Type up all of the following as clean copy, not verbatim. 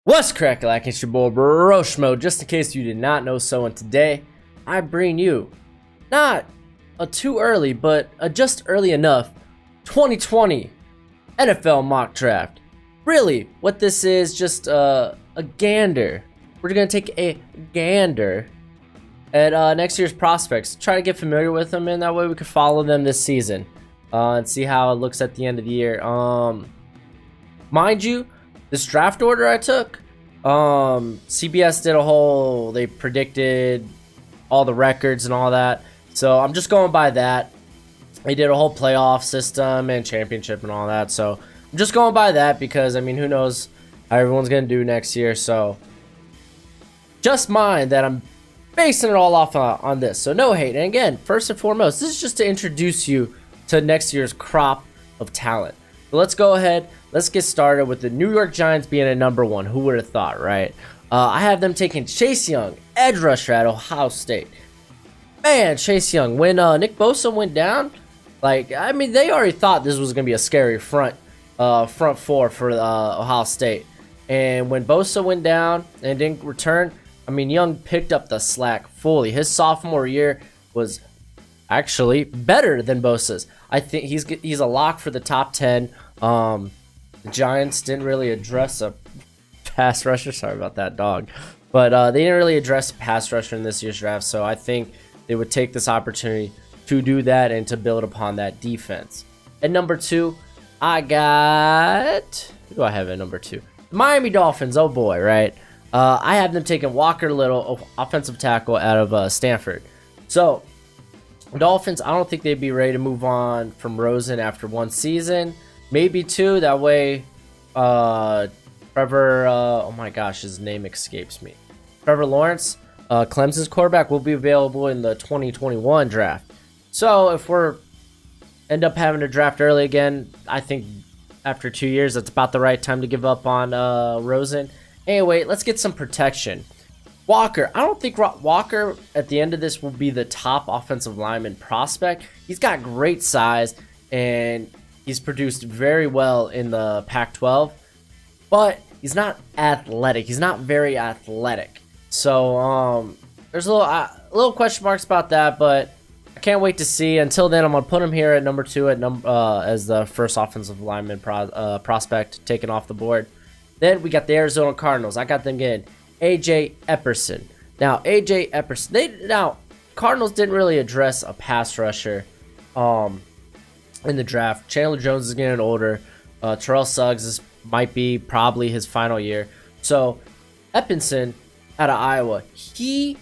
What's crack like? It's your boy GROSS-MATOS. Just in case you did not know so, and today I bring you not a too early, but a just early enough 2020 NFL mock draft. Really, what this is, just a gander. We're gonna take a gander at next year's prospects. Try to get familiar with them, and that way we can follow them this season and see how it looks at the end of the year. Mind you, this draft order I took, CBS did a whole, they predicted all the records and all that, so I'm just going by that. They did a whole playoff system and championship and all that, so I'm just going by that because, I mean, who knows how everyone's gonna do next year. So just mind that I'm basing it all off on this, so no hate. And again, first and foremost, this is just to introduce you to next year's crop of talent. So let's go ahead, let's get started with the New York Giants being at number 1. Who would have thought, right? I have them taking Chase Young, edge rusher at Ohio State. Man, Chase Young, when Nick Bosa went down, like, I mean, they already thought this was going to be a scary front four for Ohio State. And when Bosa went down and didn't return, I mean, Young picked up the slack fully. His sophomore year was actually better than Bosa's. I think he's a lock for the top 10. The Giants didn't really address a pass rusher. Sorry about that, dog. But they didn't really address pass rusher in this year's draft, so I think they would take this opportunity to do that and to build upon that defense. At number 2, I got... Who do I have at number 2? The Miami Dolphins. Oh boy, right? I have them taking Walker Little, offensive tackle out of Stanford. So, Dolphins, I don't think they'd be ready to move on from Rosen after 1 season. Maybe 2. That way, Trevor, oh my gosh, his name escapes me. Trevor Lawrence, Clemson's quarterback, will be available in the 2021 draft. So if we're end up having to draft early again, I think after 2 years, that's about the right time to give up on Rosen. Anyway, let's get some protection. Walker, I don't think Walker at the end of this will be the top offensive lineman prospect. He's got great size and he's produced very well in the Pac-12, but he's not athletic. He's not very athletic. So there's a little question marks about that, but I can't wait to see. Until then, I'm gonna put him here at number 2 as the first offensive lineman prospect taken off the board. Then we got the Arizona Cardinals. I got them getting AJ Epperson. Now, AJ Epperson, Cardinals didn't really address a pass rusher in the draft. Chandler Jones is getting older. Terrell Suggs might be probably his final year. So, Epperson out of Iowa, he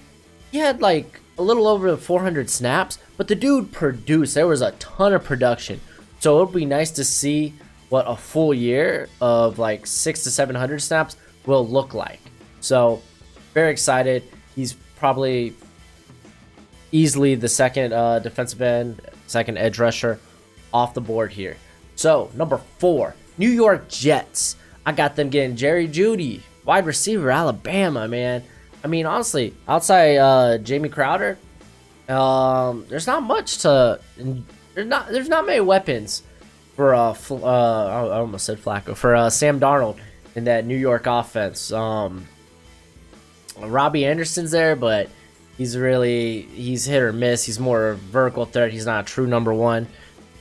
had like a little over 400 snaps, but the dude produced. There was a ton of production. So, it would be nice to see what a full year of like 600 to 700 snaps will look like. So, very excited. He's probably easily the second defensive end, second edge rusher off the board here. So, number 4, New York Jets. I got them getting Jerry Jeudy, wide receiver, Alabama, man. I mean, honestly, outside Jamie Crowder, there's not much to... There's not many weapons for I almost said Flacco, for Sam Darnold in that New York offense. Robbie Anderson's there, but he's hit or miss. He's more a vertical threat. He's not a true number 1.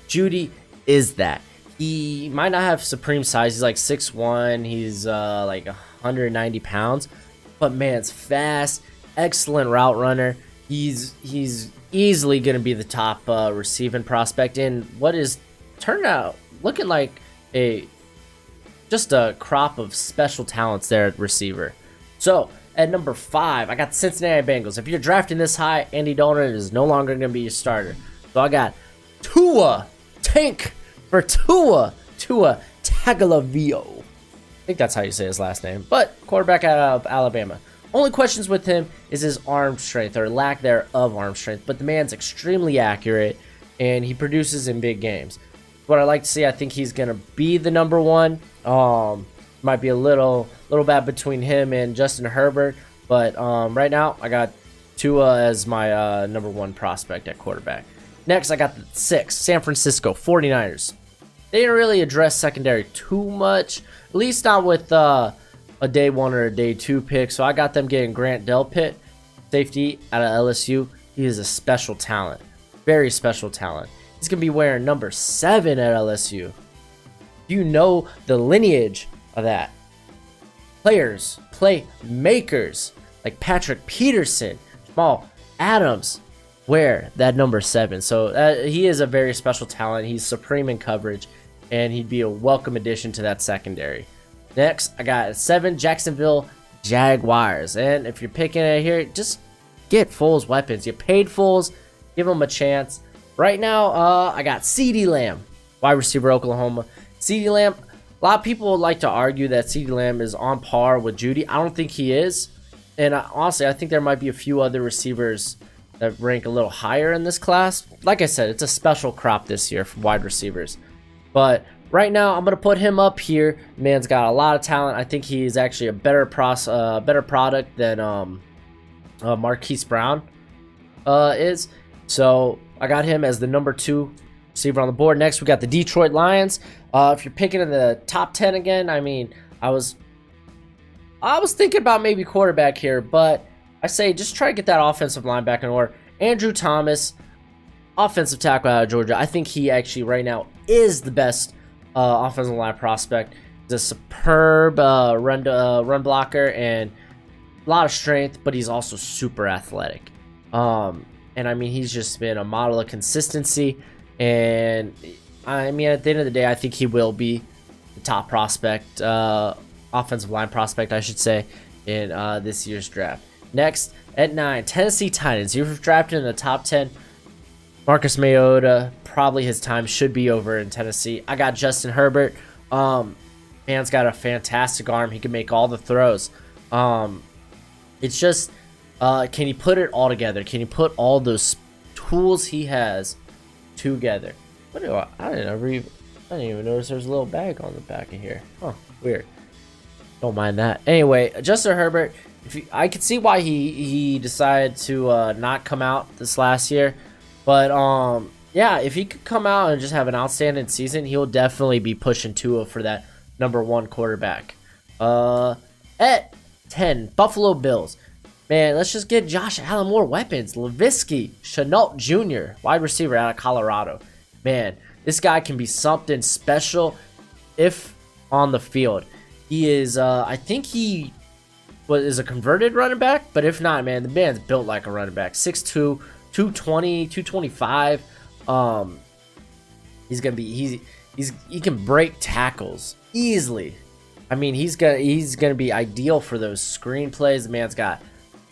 Jeudy is that. He might not have supreme size. He's like 6'1". He's like 190 pounds, but man, it's fast, excellent route runner. He's easily going to be the top receiving prospect in what is turned out looking like just a crop of special talents there at receiver. So at number 5, I got the Cincinnati Bengals. If you're drafting this high, Andy Dalton is no longer going to be your starter. So I got Tua Tagovailoa. I think that's how you say his last name. But quarterback out of Alabama. Only questions with him is his arm strength or lack thereof arm strength. But the man's extremely accurate and he produces in big games. What I like to see, I think he's going to be the number 1. Might be a little bad between him and Justin Herbert, but right now I got Tua as my number 1 prospect at quarterback. Next, I got the 6, San Francisco 49ers. They didn't really address secondary too much, at least not with a day 1 or a day 2 pick. So I got them getting Grant Delpit, safety out of LSU. He is a special talent, very special talent. He's gonna be wearing number 7 at LSU. You know the lineage of that. Players, playmakers like Patrick Peterson, Jamal Adams wear that number 7. So he is a very special talent. He's supreme in coverage, and he'd be a welcome addition to that secondary. Next, I got 7 Jacksonville Jaguars. And if you're picking it here, just get Foles weapons. You paid Foles, give him a chance. Right now, I got CeeDee Lamb, wide receiver, Oklahoma. CeeDee Lamb, a lot of people would like to argue that CeeDee Lamb is on par with Jeudy. I don't think he is. And honestly, I think there might be a few other receivers that rank a little higher in this class. Like I said, it's a special crop this year for wide receivers. But right now, I'm going to put him up here. Man's got a lot of talent. I think he's actually a better product than Marquise Brown is. So I got him as the number 2 receiver on the board. Next, we got the Detroit Lions. If you're picking in the top 10 again, I mean, I was thinking about maybe quarterback here, but I say just try to get that offensive line back in order. Andrew Thomas, offensive tackle out of Georgia. I think he actually right now is the best offensive line prospect. He's a superb run blocker and a lot of strength, but he's also super athletic. And I mean, he's just been a model of consistency. And I mean, at the end of the day, I think he will be the top prospect, offensive line prospect, I should say, in this year's draft. Next, at 9, Tennessee Titans. You've drafted in the top 10. Marcus Mariota, probably his time should be over in Tennessee. I got Justin Herbert. Man's got a fantastic arm. He can make all the throws. It's just, can he put it all together? Can he put all those tools he has together? What do I didn't even notice there's a little bag on the back of here. Huh, weird. Don't mind that. Anyway, Justin Herbert, I could see why he decided to not come out this last year. But yeah, if he could come out and just have an outstanding season, he'll definitely be pushing Tua for that number 1 quarterback. At 10, Buffalo Bills. Man, let's just get Josh Allen more weapons. Laviska Shenault Jr., wide receiver out of Colorado. Man, this guy can be something special if on the field. He is, I think he is a converted running back, but if not, man, the man's built like a running back. 6'2", 220, 225. He's gonna be he can break tackles easily. I mean, he's gonna be ideal for those screen plays. The man's got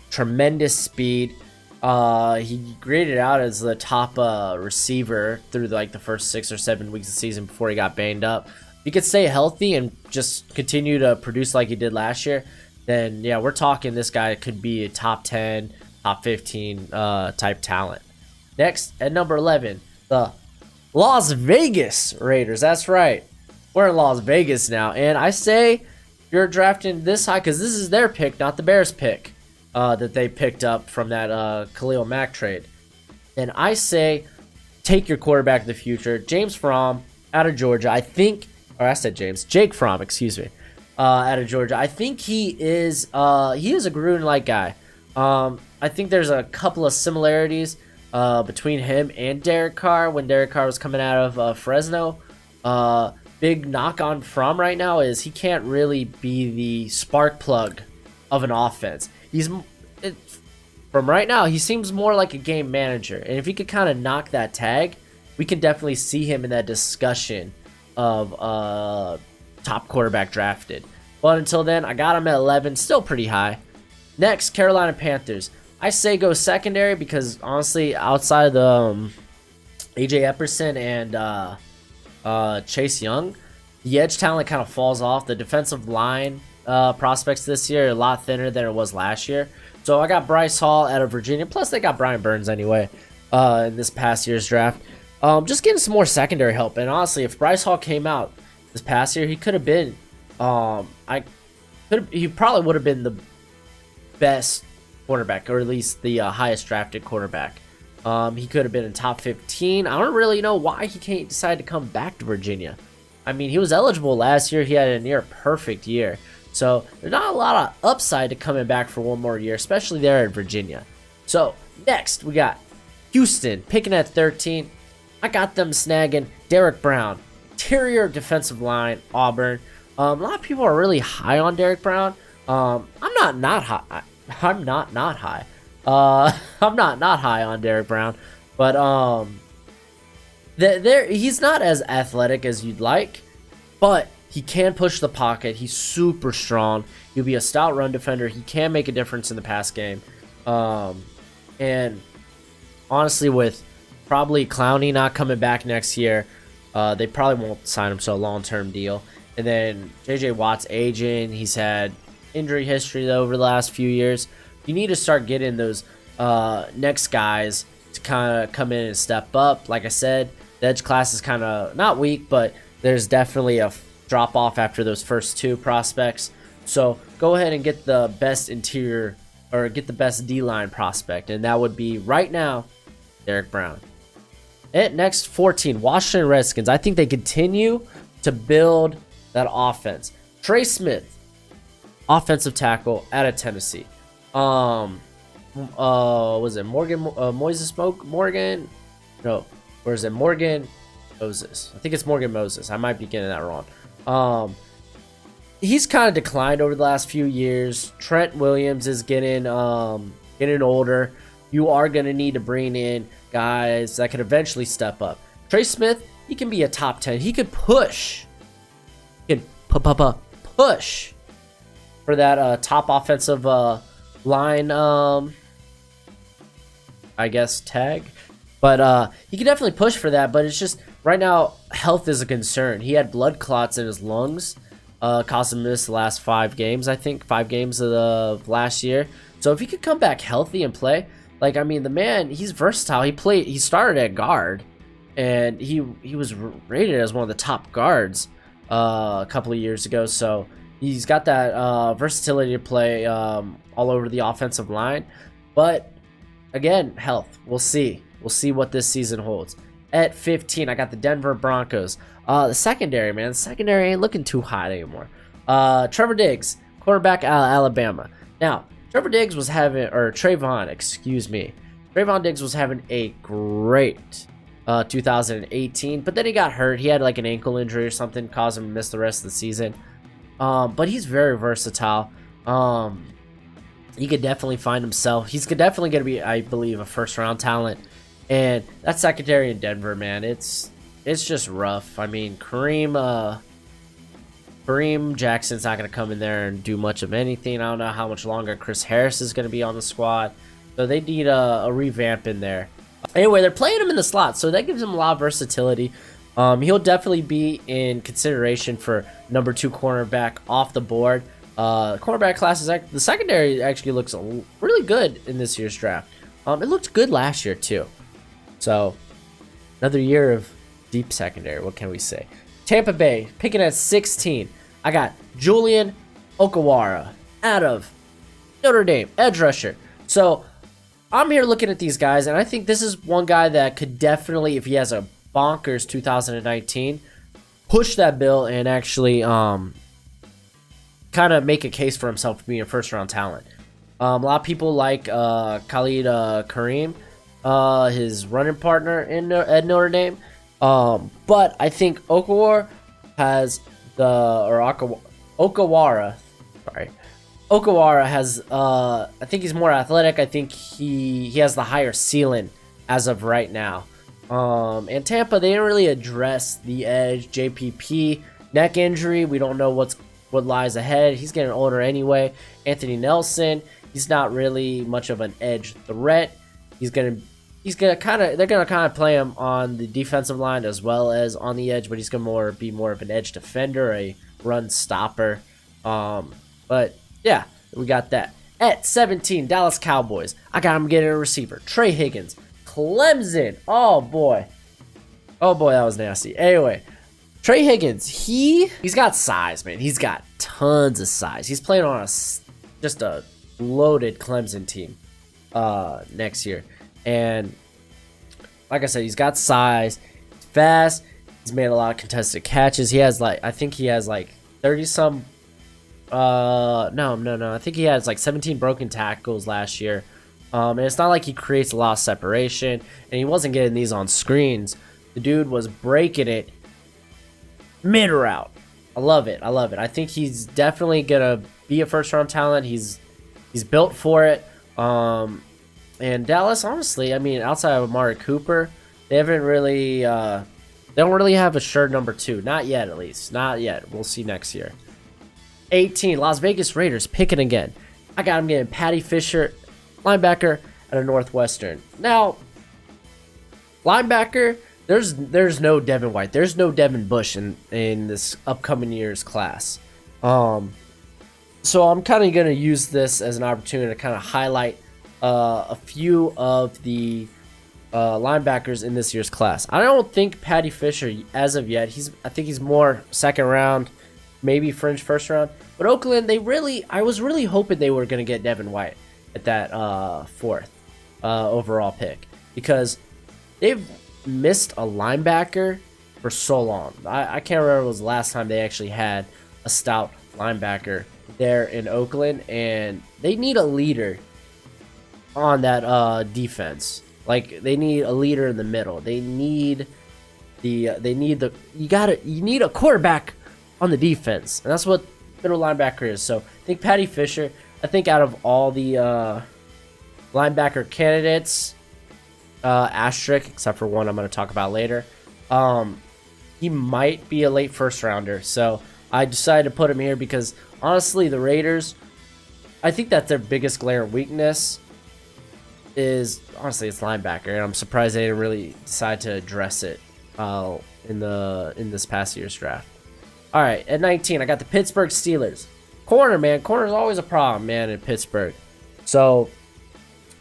tremendous speed. He graded out as the top receiver through the first 6 or 7 weeks of the season before he got banged up. If he could stay healthy and just continue to produce like he did last year, then yeah, we're talking this guy could be a top 10, top 15 type talent. Next, at number 11, the Las Vegas Raiders. That's right, we're in Las Vegas now, and I say you're drafting this high because this is their pick, not the Bears pick that they picked up from that Khalil Mack trade. And I say take your quarterback of the future, James Fromm out of Georgia. I think, or I said Jake Fromm, excuse me, out of Georgia. I think he is a Gruden-like guy. I think there's a couple of similarities between him and Derek Carr when Derek Carr was coming out of Fresno. Big knock on Fromm right now is he can't really be the spark plug of an offense. From right now, he seems more like a game manager. And if he could kind of knock that tag, we can definitely see him in that discussion of top quarterback drafted. But until then, I got him at 11, still pretty high. Next, Carolina Panthers. I say go secondary because honestly, outside of the AJ Epperson and Chase Young, the edge talent kind of falls off. The defensive line prospects this year are a lot thinner than it was last year. So I got Bryce Hall out of Virginia. Plus, they got Brian Burns anyway in this past year's draft. Just getting some more secondary help. And honestly, if Bryce Hall came out this past year, he could have been. He probably would have been the best quarterback, or at least the highest drafted quarterback. He could have been in top 15. I don't really know why he can't decide to come back to Virginia. I mean, he was eligible last year. He had a near perfect year. So there's not a lot of upside to coming back for one more year, especially there in Virginia. So next we got Houston picking at 13. I got them snagging Derrick Brown, interior defensive line, Auburn. A lot of people are really high on Derrick Brown. I'm not high. I'm not high. I'm not high on Derrick Brown, but he's not as athletic as you'd like, but he can push the pocket. He's super strong. He'll be a stout run defender. He can make a difference in the pass game. And honestly, with probably Clowney not coming back next year, they probably won't sign him to a long-term deal. And then JJ Watt's aging. He's had injury history though over the last few years. You need to start getting those next guys to kind of come in and step up. Like I said, the edge class is kind of not weak, but there's definitely a drop off after those first two prospects. So go ahead and get the best interior, or get the best D-line prospect, and that would be right now Derrick Brown. At next, 14, Washington Redskins. I think they continue to build that offense. Trey Smith, offensive tackle out of Tennessee. Was it Morgan? No, or is it Morgan Moses? I think it's Morgan Moses. I might be getting that wrong. He's kind of declined over the last few years. Trent Williams is getting older. You are going to need to bring in guys that could eventually step up. Trey Smith, he can be a top 10. He could push. He can push for that top offensive line, I guess, tag. But he can definitely push for that. But it's just right now, health is a concern. He had blood clots in his lungs. Cost him miss the last 5 games, I think. 5 games of the last year. So if he could come back healthy and play, like, I mean, the man, he's versatile. He started at guard, and he was rated as one of the top guards a couple of years ago. So he's got that versatility to play all over the offensive line. But again, health. We'll see. We'll see what this season holds. At 15, I got the Denver Broncos. The secondary, man. The secondary ain't looking too hot anymore. Trevor Diggs, quarterback out of Alabama. Now, Trevor Diggs was having, or Trevon, excuse me. Trevon Diggs was having a great 2018, but then he got hurt. He had like an ankle injury or something, caused him to miss the rest of the season. But he's very versatile. He could definitely find himself. He's definitely going to be, I believe, a first-round talent. And that secondary in Denver, man, it's just rough. I mean, Kareem Jackson's not going to come in there and do much of anything. I don't know how much longer Chris Harris is going to be on the squad. So they need a revamp in there. Anyway, they're playing him in the slot, so that gives him a lot of versatility. He'll definitely be in consideration for number 2 cornerback off the board. Cornerback class is the secondary actually looks really good in this year's draft. It looked good last year too. So another year of deep secondary. What can we say? Tampa Bay picking at 16. I got Julian OKWARA out of Notre Dame, edge rusher. So I'm here looking at these guys, and I think this is one guy that could definitely, if he has a bonkers 2019, push that bill and actually kind of make a case for himself to being a first-round talent. A lot of people like Khalid Kareem, his running partner at Notre Dame. But I think Okawara has Okawara has, I think he's more athletic. I think he has the higher ceiling as of right now. And Tampa, they didn't really address the edge. JPP, neck injury. We don't know what lies ahead. He's getting older anyway. Anthony Nelson, he's not really much of an edge threat. They're gonna kind of play him on the defensive line as well as on the edge, but he's gonna be more of an edge defender, a run stopper. But yeah, we got that. At 17, Dallas Cowboys. I got him getting a receiver. Trey Higgins, Clemson. Oh boy, that was nasty. Anyway, Trey Higgins, he's got size, man. He's got tons of size. He's playing on just a loaded Clemson team next year. And like I said, he's got size, he's fast, he's made a lot of contested catches. I think he has like 30 some No. I think he has like 17 broken tackles last year. And it's not like he creates a lot of separation, and he wasn't getting these on screens. The dude was breaking it mid route. I love it. I think he's definitely gonna be a first round talent. He's built for it. And Dallas, honestly, I mean, outside of Amari Cooper, they haven't really they don't really have a sure number 2. Not yet, at least. Not yet. We'll see next year. 18, Las Vegas Raiders picking again. I got him getting Paddy Fisher, linebacker at a Northwestern. Now, linebacker, there's no Devin White. There's no Devin Bush in this upcoming year's class. So I'm kind of going to use this as an opportunity to kind of highlight a few of the linebackers in this year's class. I don't think Paddy Fisher, as of yet, I think he's more second round, maybe fringe first round. But Oakland, I was really hoping they were going to get Devin White at that 4th overall pick, because they've missed a linebacker for so long. I can't remember when was the last time they actually had a stout linebacker there in Oakland, and they need a leader on that defense. Like, they need a leader in the middle. You need a quarterback on the defense, and that's what middle linebacker is. So I think Paddy Fisher, I think out of all the linebacker candidates, asterisk, except for one I'm going to talk about later, he might be a late first rounder. So I decided to put him here because, honestly, the Raiders, I think that's their biggest glaring weakness is, honestly, it's linebacker, and I'm surprised they didn't really decide to address it in this past year's draft. All right, at 19, I got the Pittsburgh Steelers. Corner, man. Corner's always a problem, man, in Pittsburgh. So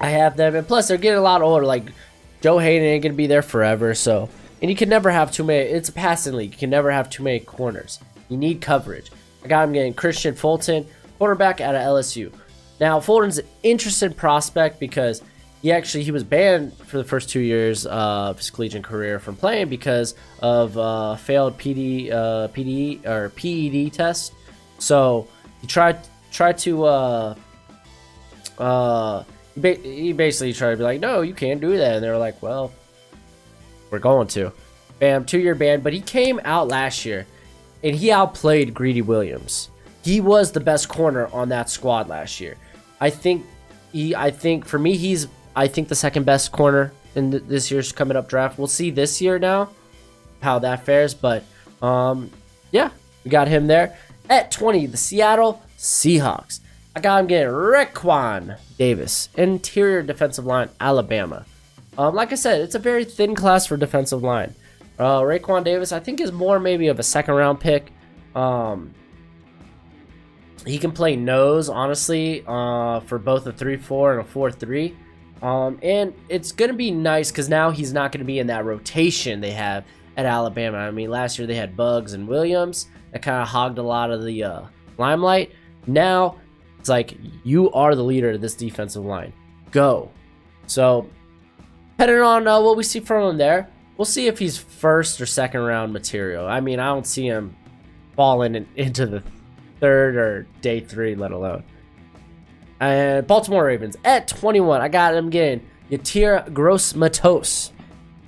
I have them, and plus they're getting a lot older. Like, Joe Hayden ain't gonna be there forever. So, and you can never have too many. It's a passing league. You can never have too many corners. You need coverage. I got him getting Christian Fulton, quarterback out of LSU. Now, Fulton's an interesting prospect because he was banned for the first 2 years of his collegiate career from playing because of failed PED test. So he tried to he basically tried to be like, no, you can't do that, and they were like, well, we're going to. Bam, 2-year ban. But he came out last year and he outplayed Greedy Williams. He was the best corner on that squad last year. I think for me, he's the second best corner in this year's coming up draft. We'll see this year now how that fares, but yeah, we got him there. At 20, the Seattle Seahawks. I got him getting RAEKWON Davis, interior defensive line, Alabama. Like I said, it's a very thin class for defensive line. RAEKWON Davis, I think, is more maybe of a second round pick. He can play nose, honestly, for both a 3-4 and a 4-3. And it's going to be nice because now he's not going to be in that rotation they have at Alabama. I mean, last year they had Buggs and Williams that kind of hogged a lot of the limelight. Now it's like, you are the leader of this defensive line. Go. So, depending on what we see from him there, we'll see if he's first or second round material. I mean, I don't see him falling into the 3rd or day 3, let alone. And Baltimore Ravens at 21. I got him getting YETUR GROSS-MATOS,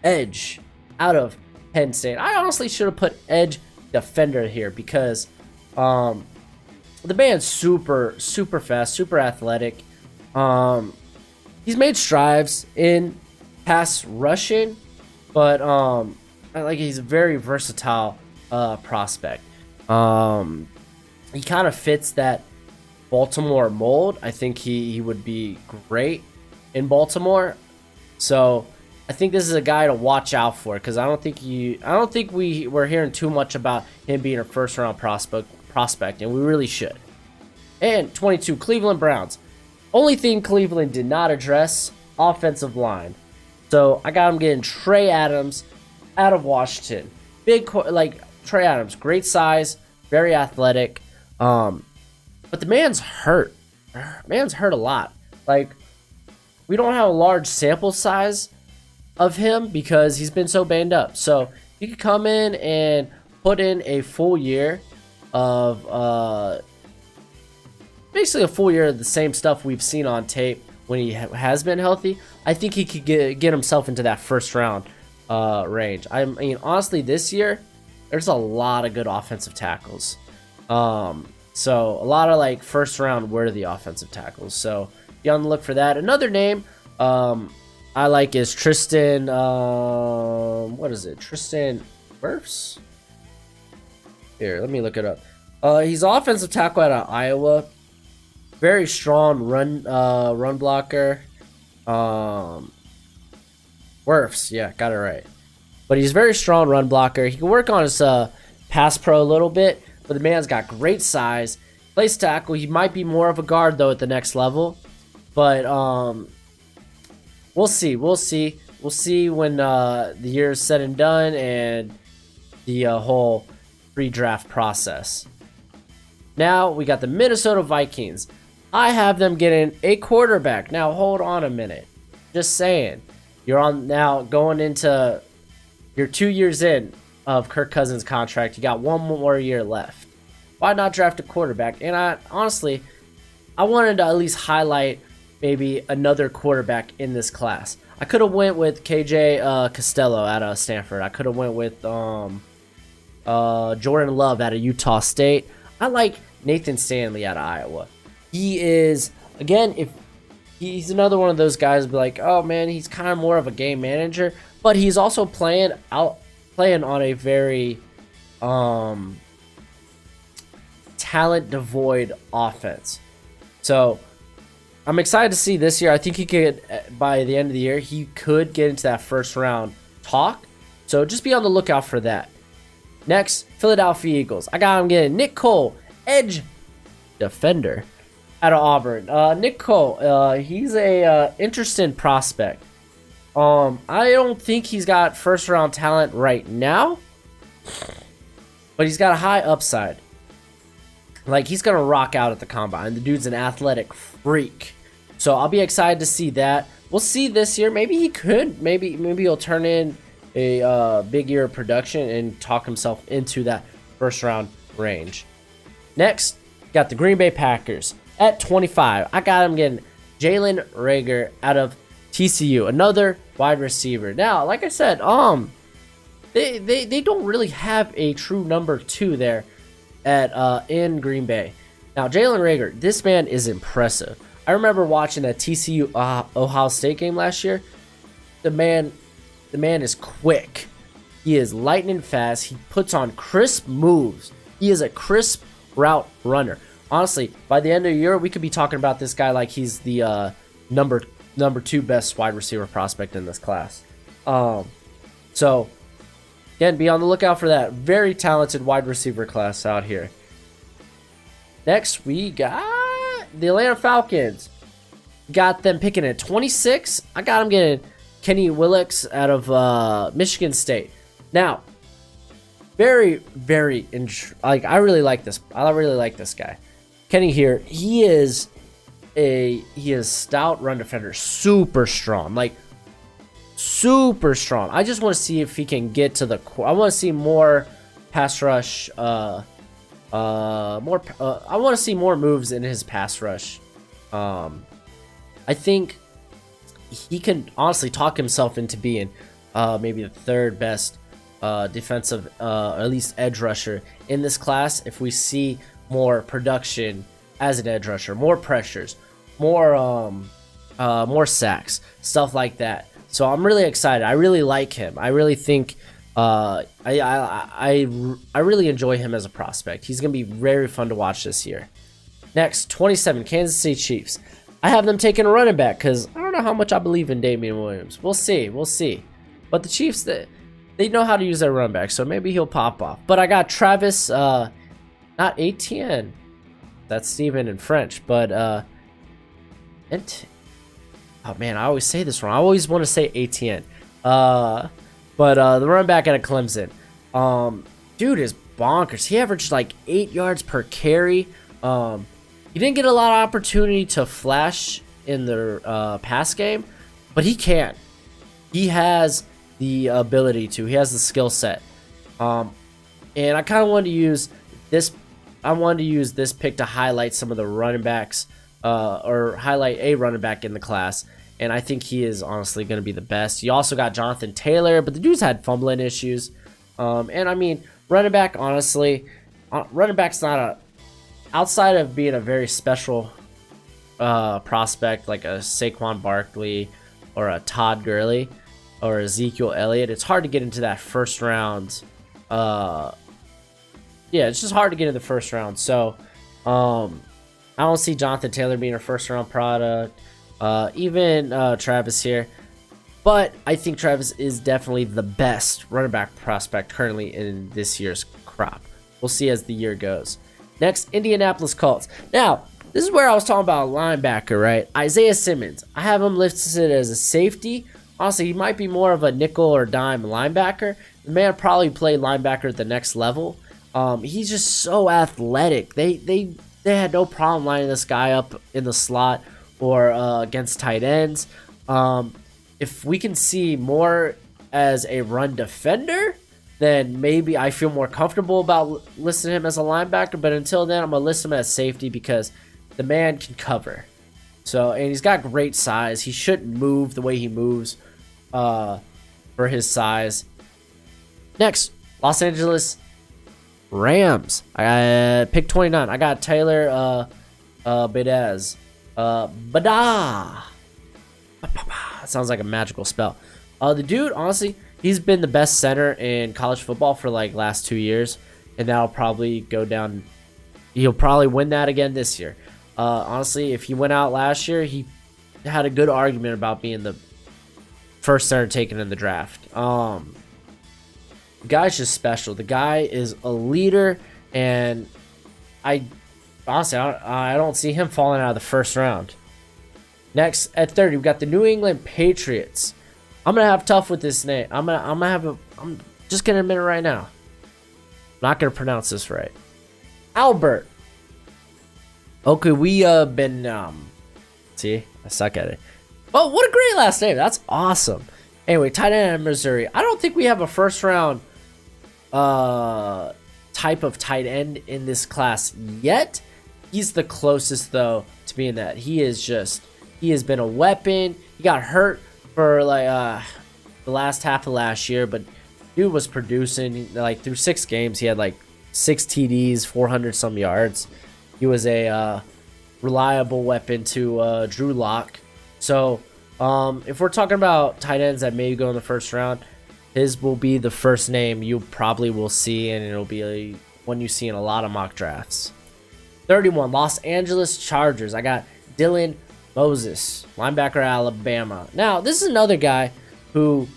edge out of Penn State. I honestly should have put edge defender here because the man's super fast, super athletic. He's made strides in pass rushing, but like, he's a very versatile prospect. He kind of fits that Baltimore mold. I think he would be great in Baltimore. So I think this is a guy to watch out for because I don't think we're hearing too much about him being a first round prospect, and we really should. And 22, Cleveland Browns. Only thing Cleveland did not address, offensive line. So I got him getting Trey Adams out of Washington. Like Trey Adams, great size, very athletic. But the man's hurt. Man's hurt a lot. Like, we don't have a large sample size of him because he's been so banged up. So he could come in and put in a full year of basically a full year of the same stuff we've seen on tape when he has been healthy, I think he could get himself into that first round range. I mean, honestly, this year there's a lot of good offensive tackles. So a lot of like first round worthy offensive tackles. So be on the look for that. Another name I like is Tristan. What is it? Tristan Wirfs? Here, let me look it up. He's offensive tackle out of Iowa. Very strong run blocker. Wirfs, yeah, got it right. But he's very strong run blocker. He can work on his pass pro a little bit, but the man's got great size. Plays tackle. He might be more of a guard though at the next level, but we'll see. We'll see when the year is said and done and the whole pre-draft process. Now we got the Minnesota Vikings. I have them getting a quarterback. Now hold on a minute. Just saying. You're on now going into your 2 years in of Kirk Cousins' contract. You got one more year left. Why not draft a quarterback? And I honestly, I wanted to at least highlight maybe another quarterback in this class. I could have went with KJ Costello out of Stanford. I could have went with Jordan Love out of Utah State. I like Nathan Stanley out of Iowa. He is, again, if he's another one of those guys, be like, oh man, he's kind of more of a game manager, but he's also playing on a very talent devoid offense. So I'm excited to see this year. I think he could, by the end of the year, he could get into that first round talk. So just be on the lookout for that. Next, Philadelphia Eagles. I got him getting Nick Cole, edge defender out of Auburn. Nick Cole, he's a interesting prospect. I don't think he's got first round talent right now, but he's got a high upside. Like, he's gonna rock out at the combine. The dude's an athletic freak, so I'll be excited to see that. We'll see this year. Maybe he could. Maybe he'll turn in a big year of production and talk himself into that first round range. Next, got the Green Bay Packers at 25. I got him getting Jalen REAGOR out of TCU, another wide receiver. Now, like I said, they don't really have a true number 2 there at in Green Bay. Now, Jalen REAGOR, this man is impressive. I remember watching that TCU Ohio State game last year. The man is quick. He is lightning fast. He puts on crisp moves. He is a crisp route runner. Honestly, by the end of the year, we could be talking about this guy like he's the number 2 best wide receiver prospect in this class. So, again, be on the lookout for that. Very talented wide receiver class out here. Next, we got the Atlanta Falcons. Got them picking at 26. I got them getting Kenny WILLEKES out of Michigan State. Now, very, very I really like this. I really like this guy. Kenny here, he is stout run defender, super strong, like super strong. I just want to see if he can get to the core. I want to see more pass rush. I want to see more moves in his pass rush. I think he can honestly talk himself into being maybe the 3rd best defensive, or at least edge rusher in this class. If we see more production as an edge rusher, more pressures, more sacks, stuff like that. So I'm really excited. I really like him. I really think I really enjoy him as a prospect. He's gonna be very fun to watch this year. Next, 27, Kansas City Chiefs. I have them taking a running back because I don't know how much I believe in Damian Williams. We'll see. But the Chiefs, they know how to use their running back, so maybe he'll pop off. But I got Travis, not Etienne. That's Steven in French, but oh man, I always say this wrong. I always want to say Etienne. But the running back out of Clemson, dude is bonkers. He averaged like 8 yards per carry. He didn't get a lot of opportunity to flash in the pass game, but he can. He has the ability to. He has the skill set. And I kind of wanted to use this I wanted to use this pick to highlight some of the running backs, or highlight a running back in the class. And I think he is honestly going to be the best. You also got Jonathan Taylor, but the dude's had fumbling issues. And I mean, running back, honestly, running back's not a, outside of being a very special prospect like a Saquon Barkley or a Todd Gurley or Ezekiel Elliott, it's hard to get into that first round. Yeah, it's just hard to get in the first round. So I don't see Jonathan Taylor being a first round product. Even Travis here, but I think Travis is definitely the best running back prospect currently in this year's crop. We'll see as the year goes. Next, Indianapolis Colts. Now, this is where I was talking about a linebacker, right? Isaiah Simmons. I have him listed as a safety. Honestly, he might be more of a nickel or dime linebacker. The man probably played linebacker at the next level. He's just so athletic. They had no problem lining this guy up in the slot or against tight ends. If we can see more as a run defender, then maybe I feel more comfortable about listing him as a linebacker. But until then, I'm going to list him as safety because the man can cover. So, and he's got great size. He shouldn't move the way he moves for his size. Next, Los Angeles Rams. I pick 29. I got Taylor Bidez. Bada. Sounds like a magical spell. The dude, honestly, he's been the best center in college football for like last 2 years, and that'll probably go down. He'll probably win that again this year. Honestly, if he went out last year, he had a good argument about being the first center taken in the draft. The guy's just special. The guy is a leader, and honestly, I don't see him falling out of the first round. Next, at 30, we've got the New England Patriots. I'm gonna have tough with this name. I'm just gonna admit it right now. I'm not gonna pronounce this right. Albert. Okay, we been see, I suck at it. Well, what a great last name. That's awesome. Anyway, tight end in Missouri. I don't think we have a first round type of tight end in this class yet. He's the closest though to being that. He has been a weapon. He got hurt for like the last half of last year, but dude was producing like through 6 games. He had like 6 TDs, 400 some yards. He was a reliable weapon to Drew Lock. So if we're talking about tight ends that maybe go in the first round, his will be the first name you probably will see, and it'll be one you see in a lot of mock drafts. 31, Los Angeles Chargers. I got Dylan Moses, linebacker, Alabama. Now, this is another guy who,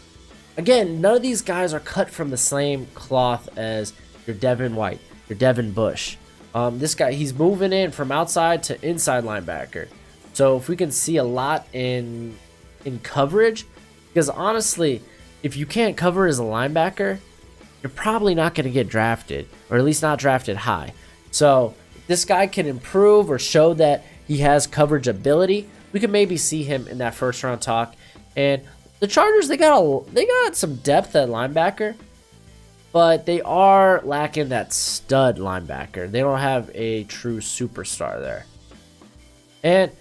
again, none of these guys are cut from the same cloth as your Devin White, your Devin Bush. This guy, he's moving in from outside to inside linebacker. So if we can see a lot in coverage, because honestly, if you can't cover as a linebacker, you're probably not going to get drafted, or at least not drafted high. So if this guy can improve or show that he has coverage ability, we could maybe see him in that first round talk. And the Chargers, they got some depth at linebacker, but they are lacking that stud linebacker. They don't have a true superstar there. And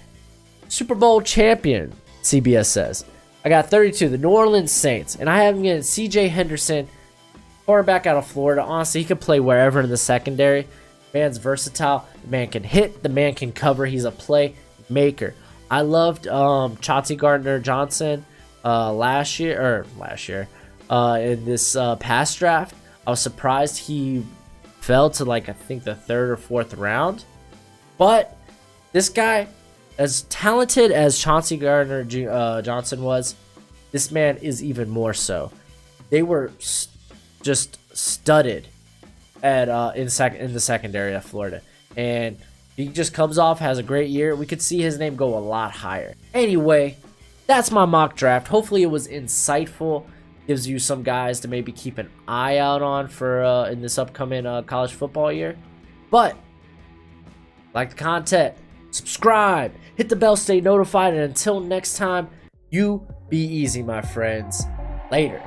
Super Bowl champion, CBS says. I got 32, the New Orleans Saints, and I have him getting CJ Henderson, quarterback out of Florida. Honestly, he could play wherever in the secondary. Man's versatile. The man can hit. The man can cover. He's a playmaker. I loved Chauncey Gardner-Johnson last year in this past draft. I was surprised he fell to like I think the 3rd or 4th round, but this guy, as talented as Chauncey Gardner-Johnson was, this man is even more so. They were just studded at in the secondary of Florida, and he just comes off, has a great year. We could see his name go a lot higher. Anyway, that's my mock draft. Hopefully it was insightful. Gives you some guys to maybe keep an eye out on for in this upcoming college football year. But like the content, subscribe, hit the bell, stay notified, and until next time, you be easy, my friends. Later.